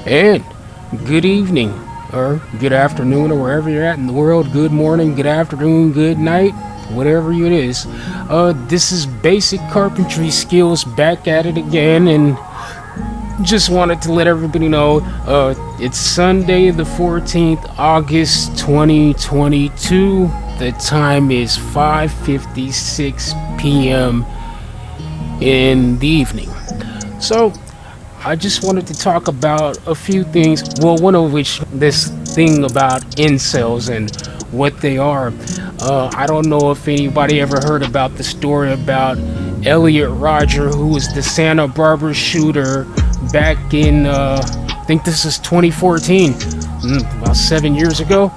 And good evening, or good afternoon, or wherever you're at in the world. Good morning, good afternoon, good night, whatever it is. This is Basic Carpentry Skills back at it again, and just wanted to let everybody know it's Sunday, the 14th, August 2022. The time is 5:56 p.m. in the evening. So, I just wanted to talk about a few things. Well, one of which, this thing about incels and what they are. I don't know if anybody ever heard about the story about Elliot Rodger, who was the Santa Barbara shooter back in, I think this is 2014, about 7 years ago.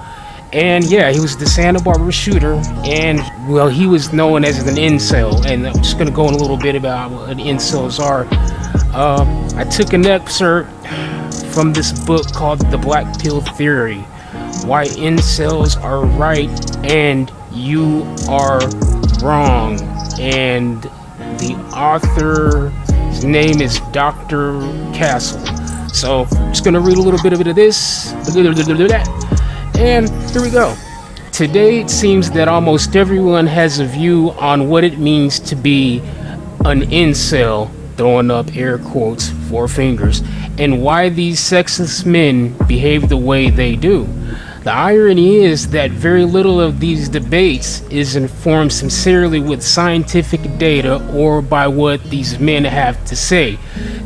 And yeah, he was the Santa Barbara shooter, and well, he was known as an incel. And I'm just gonna go in a little bit about what incels are. I took an excerpt from this book called The Black Pill Theory: Why Incels Are Right and You Are Wrong. And the author's name is Dr. Castle. So I'm just gonna read a little bit of this. And here we go. Today it seems that almost everyone has a view on what it means to be an incel, throwing up air quotes, four fingers, and why these sexist men behave the way they do. The irony is that very little of these debates is informed sincerely with scientific data or by what these men have to say.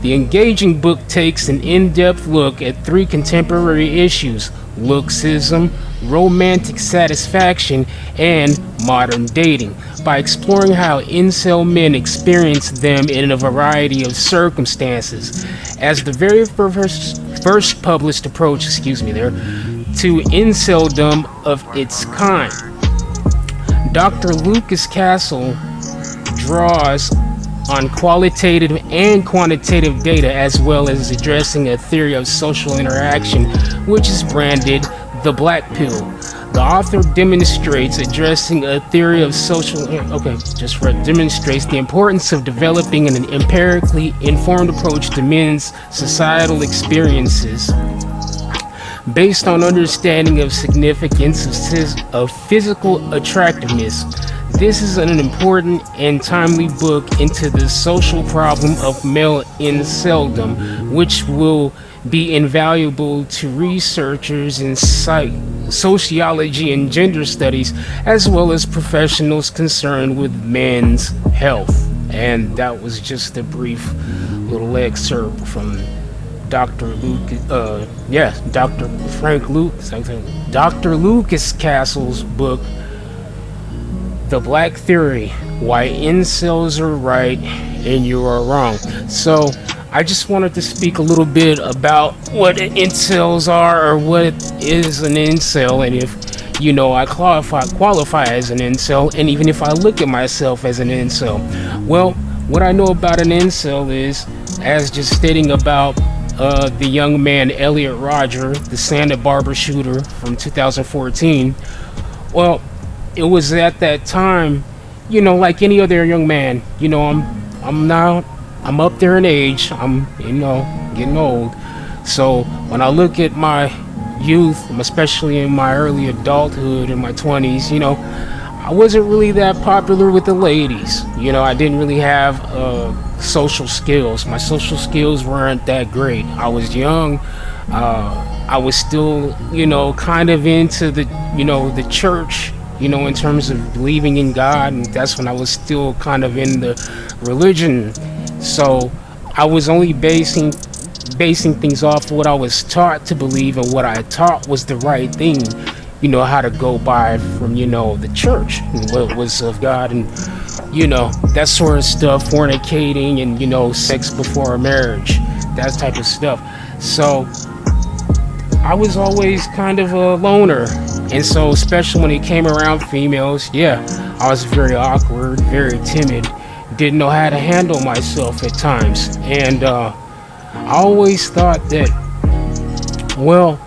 The engaging book takes an in-depth look at three contemporary issues: looksism, romantic satisfaction, and modern dating, by exploring how incel men experience them in a variety of circumstances. As the very first published approach, to inceldom of its kind, Dr. Lucas Castle draws on qualitative and quantitative data, as well as addressing a theory of social interaction which is branded the black pill. The author demonstrates addressing a theory of demonstrates the importance of developing an empirically informed approach to men's societal experiences based on understanding of significance of physical attractiveness. This is an important and timely book into the social problem of male inceldom, which will be invaluable to researchers in sociology and gender studies, as well as professionals concerned with men's health. And that was just a brief little excerpt from Dr. Lucas Castle's book, The Black Theory: Why Incels Are Right and You Are Wrong. So I just wanted to speak a little bit about what incels are, or what is an incel, and if I qualify as an incel, and even if I look at myself as an incel. Well, what I know about an incel is, as just stating about the young man Elliot Rodger, the Santa Barbara shooter from 2014. Well, it was at that time, like any other young man. I'm up there in age. I'm getting old. So when I look at my youth, especially in my early adulthood, in my 20s, I wasn't really that popular with the ladies. I didn't really have social skills. My social skills weren't that great. I was young. I was still, kind of into the church, in terms of believing in God, and that's when I was still kind of in the religion. So I was only basing things off of what I was taught to believe, and what I taught was the right thing, how to go by from, the church, and what was of God, and, that sort of stuff, fornicating, and, sex before marriage, that type of stuff. So I was always kind of a loner. And so, especially when it came around females, I was very awkward, very timid, didn't know how to handle myself at times. And I always thought that, well,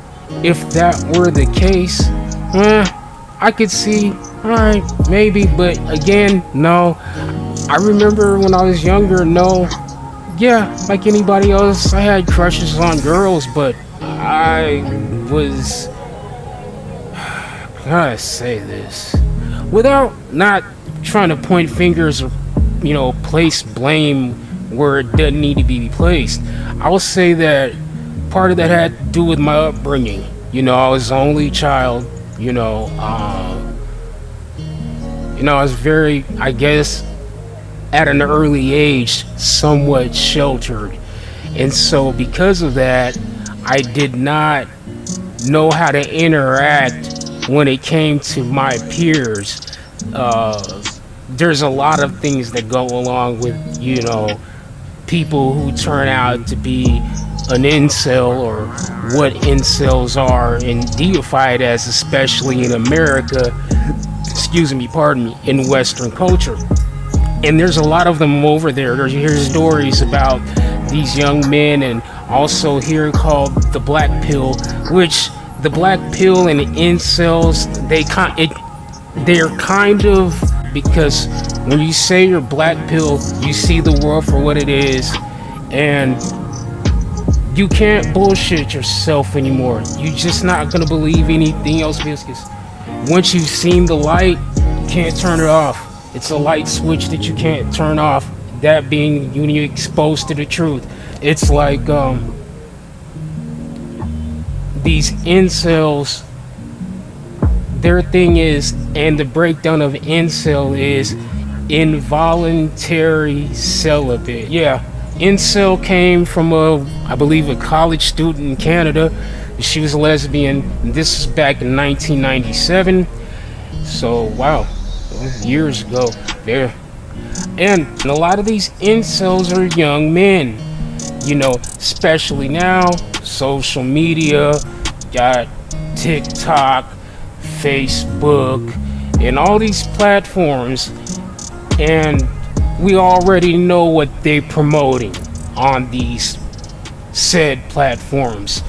if that were the case, I could see, alright, maybe, but again, no. I remember when I was younger, no, Yeah, like anybody else, I had crushes on girls, but I was, how do I say this? Without not trying to point fingers or, place blame where it doesn't need to be placed, I will say that part of that had to do with my upbringing. I was the only child, I was very, I guess, at an early age, somewhat sheltered. And so, because of that, I did not know how to interact when it came to my peers. There's a lot of things that go along with, people who turn out to be an incel, or what incels are and deified as, especially in America, excuse me, pardon me, in Western culture. And there's a lot of them over there. You hear stories about these young men, and also here called the black pill, which the black pill and incels, they're kind of, because when you say you're black pill, you see the world for what it is, and you can't bullshit yourself anymore. You're just not gonna believe anything else, because once you've seen the light, you can't turn it off. It's a light switch that you can't turn off. That being when you're exposed to the truth. It's like these incels, their thing is, and the breakdown of incel is involuntary celibate. Yeah, incel came from I believe a college student in Canada. She was a lesbian. This is back in 1997. So wow, years ago there. And a lot of these incels are young men, especially now. Social media, got TikTok, Facebook, and all these platforms, and we already know what they're promoting on these said platforms.